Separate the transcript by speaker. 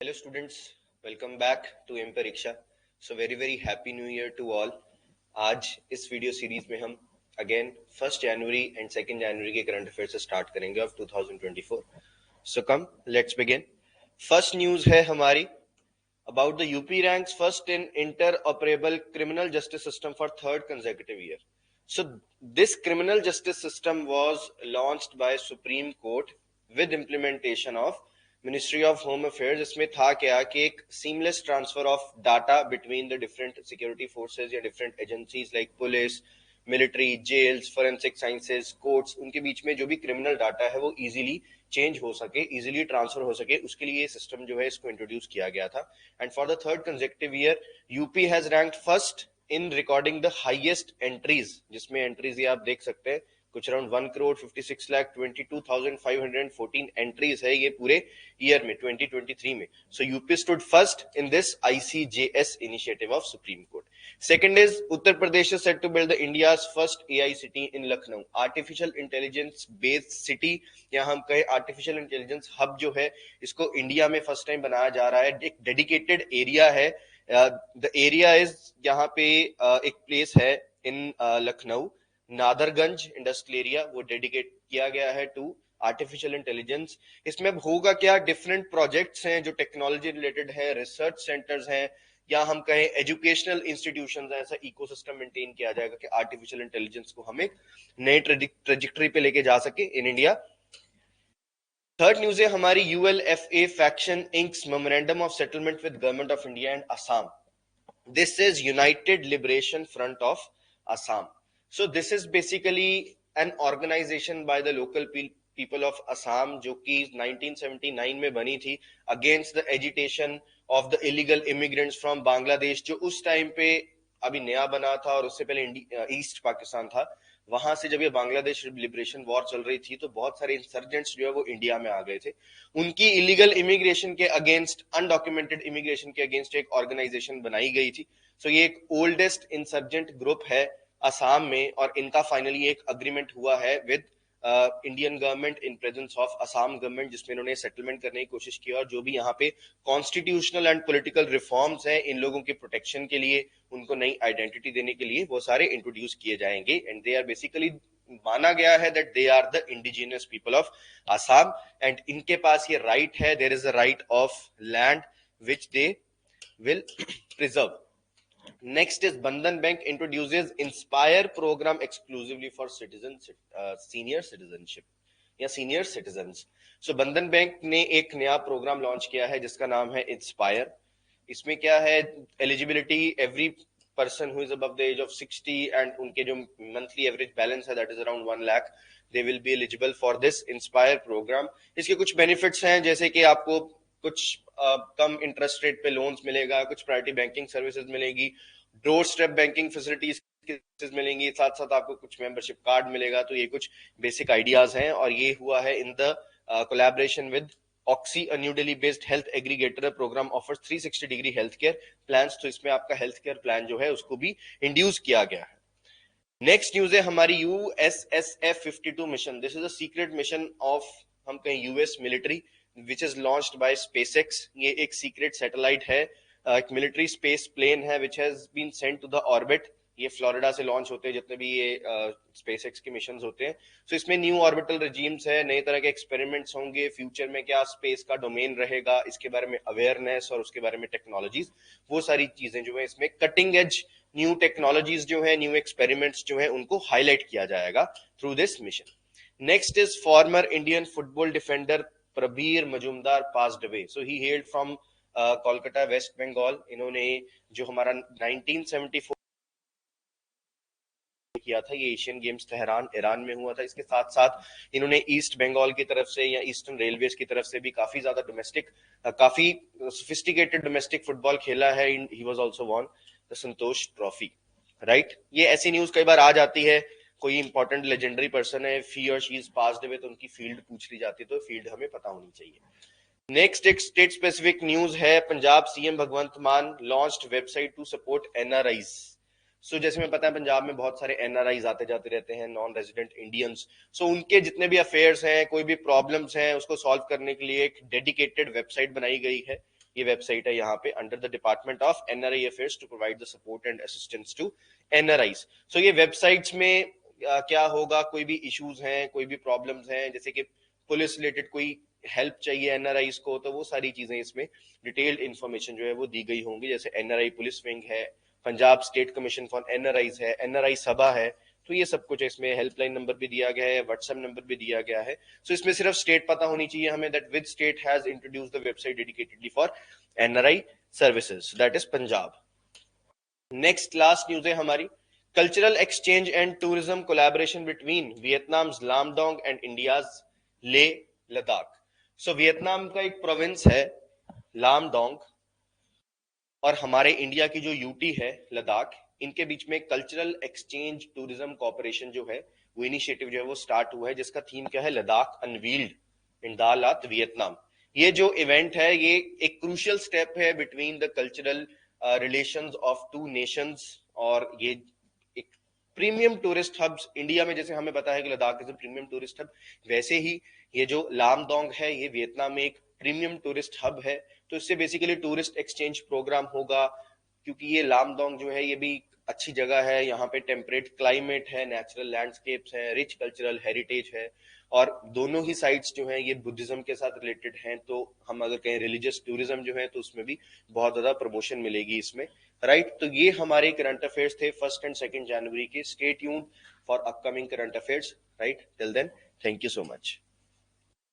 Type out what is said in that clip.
Speaker 1: Hello students, welcome back to M परीक्षा. So very happy new year to all. आज इस video series में हम अगेन 1 जनवरी एंड 2 जनवरी के करंट अफेयर से स्टार्ट करेंगे of 2024. So come, let's begin. First news है हमारी about the UP ranks first in interoperable criminal justice system for third consecutive year. So this criminal justice system was launched by Supreme Court with implementation of ministry of home affairs. इसमें था क्या कि एक seamless transfer of data between the different security forces या different agencies like police, military, jails, forensic sciences, courts, उनके बीच में जो भी क्रिमिनल डाटा है वो इजीली चेंज हो सके, इजीली ट्रांसफर हो सके, उसके लिए ये सिस्टम जो है इसको इंट्रोड्यूस किया गया था. And for the third consecutive year UP has ranked first in recording the highest entries, जिसमें एंट्रीज ये आप देख सकते हैं कुछ अराउंड 1,56,22,514 एंट्रीज है ये पूरे ईयर में 2023 में. So UP stood first in this ICJS initiative of supreme court. Second is Uttar Pradesh is set to build the India's first AI city in Lucknow. Artificial intelligence based city या हम कहें आर्टिफिशियल इंटेलिजेंस हब जो है इसको India में first time बनाया जा रहा है. एक डेडिकेटेड एरिया है. द एरिया इज यहाँ पे एक प्लेस है इन लखनऊ, नादरगंज इंडस्ट्रियल एरिया, वो डेडिकेट किया गया है टू आर्टिफिशियल इंटेलिजेंस. इसमें अब होगा क्या, डिफरेंट प्रोजेक्ट्स हैं जो टेक्नोलॉजी रिलेटेड है, रिसर्च सेंटर्स हैं या हम कहें एजुकेशनल इंस्टीट्यूशंस हैं. ऐसा इकोसिस्टम मेंटेन किया जाएगा कि आर्टिफिशियल इंटेलिजेंस को हम एक नए ट्रेजेक्टरी पे लेके जा सके इन इंडिया. थर्ड न्यूज है हमारी ULFA faction inks memorandum of settlement with government of India and Assam. This is united liberation front of Assam. So this is basically an organization by the local people of Assam जो कि 1979 में बनी थी against the agitation of the illegal immigrants from Bangladesh, जो उस time पे अभी नया बना था और उससे पहले ईस्ट पाकिस्तान था. वहां से जब ये बांग्लादेश लिबरेशन वॉर चल रही थी तो बहुत सारे इंसर्जेंट्स जो है वो इंडिया में आ गए थे. उनकी इलीगल इमिग्रेशन के अगेंस्ट, अनडॉक्यूमेंटेड इमिग्रेशन के अगेंस्ट एक ऑर्गेनाइजेशन बनाई गई थी. सो ये एक ओल्डेस्ट इंसर्जेंट ग्रुप है असम में और इनका फाइनली एक अग्रीमेंट हुआ है with Indian government in presence of Assam government, जिसमें इन्होंने सेटलमेंट करने की कोशिश की और जो भी यहाँ पे कॉन्स्टिट्यूशनल एंड पॉलिटिकल रिफॉर्म्स हैं इन लोगों के प्रोटेक्शन के लिए, उनको नई आइडेंटिटी देने के लिए वो सारे इंट्रोड्यूस किए जाएंगे. एंड दे आर बेसिकली, माना गया है that they are the indigenous people of Assam and इनके पास ये राइट है, there is a right of land which they will preserve. Next is Bandhan Bank introduces Inspire program exclusively for senior citizenship या senior citizens. So Bandhan Bank ने एक नया programme launch किया है जिसका नाम है Inspire. इसमें क्या है, eligibility every person who is above the age of 60 and उनके जो मंथली एवरेज बैलेंस है that is around 1 lakh, they will be eligible for this inspire programme. इसके कुछ बेनिफिट्स हैं जैसे कि आपको कुछ कम इंटरेस्ट रेट पे लोन्स मिलेगा, कुछ प्रायोरिटी बैंकिंग सर्विसेज मिलेगी, डोर स्टेप बैंकिंग फैसिलिटीज मिलेंगी, साथ साथ आपको कुछ मेंबरशिप कार्ड मिलेगा. तो ये कुछ बेसिक आइडियाज हैं और ये हुआ है in the collaboration with Oxy, a New Delhi based health aggregator. Programme offers 360 degree health care plans. तो इसमें आपका हेल्थ केयर प्लान जो है उसको भी इंड्यूस किया गया है. नेक्स्ट न्यूज है हमारी यूएसएसएफ 52 mission. This is a secret mission of हम कहें US military which is launched by SpaceX. ये एक सीक्रेट सैटेलाइट है, एक मिलिट्री स्पेस प्लेन है which has been sent to the orbit. ये फ्लोरिडा से लॉन्च होते हैं जितने भी ये SpaceX के मिशन होते हैं. सो इसमें न्यू ऑर्बिटल रिजीम्स है, नए तरह के एक्सपेरिमेंट्स होंगे, फ्यूचर में क्या स्पेस का डोमेन रहेगा इसके बारे में अवेयरनेस और उसके बारे में टेक्नोलॉजीज, वो सारी चीजें जो है इसमें कटिंग एज न्यू टेक्नोलॉजीज जो है, न्यू एक्सपेरिमेंट्स जो है उनको हाईलाइट किया जाएगा through this mission. Next is former Indian football defender Prabir Majumdar passed away. So he hailed from Kolkata, West Bengal. इन्होंने जो हमारा 1974 किया था, ये एशियन गेम्स तेहरान ईरान में हुआ था. इसके साथ साथ इन्होंने ईस्ट बंगाल की तरफ से या ईस्टर्न रेलवेज की तरफ से भी काफी ज्यादा डोमेस्टिक, काफी सोफिस्टिकेटेड डोमेस्टिक फुटबॉल खेला है. He was also won the Santosh trophy, right. ये ऐसी न्यूज कई बार आ जाती है, कोई इंपॉर्टेंट लेजेंडरी पर्सन है, ही और शी इज पास्ड अवे, तो उनकी फील्ड पूछ ली जाती है, तो फील्ड हमें पता होनी चाहिए. नेक्स्ट एक स्टेट स्पेसिफिक न्यूज है, Punjab CM Bhagwant Mann launched website to support NRIs. So जैसे मैं पता है पंजाब में बहुत सारे एनआरआईज आते जाते रहते हैं, नॉन रेजिडेंट इंडियंस. सो उनके जितने भी अफेयर्स हैं, कोई भी प्रॉब्लम्स हैं, उसको सॉल्व करने के लिए एक डेडिकेटेड वेबसाइट बनाई गई है ये वेबसाइट है यहाँ पे under the department of NRI affairs to provide the support and assistance to NRIs. So ये वेबसाइट्स में क्या होगा, कोई भी इश्यूज हैं, कोई भी प्रॉब्लम्स हैं, जैसे कि पुलिस रिलेटेड कोई हेल्प चाहिए एनआरआईज को, तो वो सारी चीजें इसमें डिटेल्ड इन्फॉर्मेशन जो है वो दी गई होंगी। जैसे एनआरआई पुलिस विंग है, Punjab state commission for NRIs है, एनआरआई सभा है, तो ये सब कुछ इसमें हेल्पलाइन नंबर भी दिया गया है, व्हाट्सएप नंबर भी दिया गया है। सो इसमें सिर्फ स्टेट पता होनी चाहिए हमें, that which state has introduce the website dedicatedly for NRI services, that is Punjab. Next last news है हमारी, cultural exchange and tourism collaboration between Vietnam's Lam Dong and India's Leh Ladakh. So Vietnam का एक प्रोविंस है लामडोंग और हमारे इंडिया की जो यूटी है लद्दाख, इनके बीच में कल्चरल एक्सचेंज टूरिज्म कॉपरेशन जो है वो इनिशिएटिव जो है वो स्टार्ट हुआ है, जिसका थीम क्या है, लद्दाख अनवील्ड इन दा लात वियतनाम। ये जो इवेंट है ये एक क्रूशियल स्टेप है between the cultural relations of two nations, और ये एक प्रीमियम टूरिस्ट हब्स इंडिया में, जैसे हमें पता है कि Ladakh is a premium tourist hub, वैसे ही ये जो लामडोंग है ये वियतनाम में एक प्रीमियम टूरिस्ट हब है। तो इससे बेसिकली टूरिस्ट एक्सचेंज प्रोग्राम होगा, क्योंकि ये लामडोंग जो है ये भी अच्छी जगह है, यहाँ पे टेम्परेट क्लाइमेट है, नेचुरल लैंडस्केप्स हैं, रिच कल्चरल हेरिटेज है, और दोनों ही साइट्स जो हैं ये बुद्धिज्म के साथ रिलेटेड हैं। तो हम अगर कहें रिलीजियस टूरिज्म जो है तो उसमें भी बहुत ज्यादा प्रमोशन मिलेगी इसमें, राइट। तो ये हमारे करंट अफेयर्स थे 1 एंड 2 जनवरी के। Stay tuned for upcoming current affairs, right. Till then, thank you so much.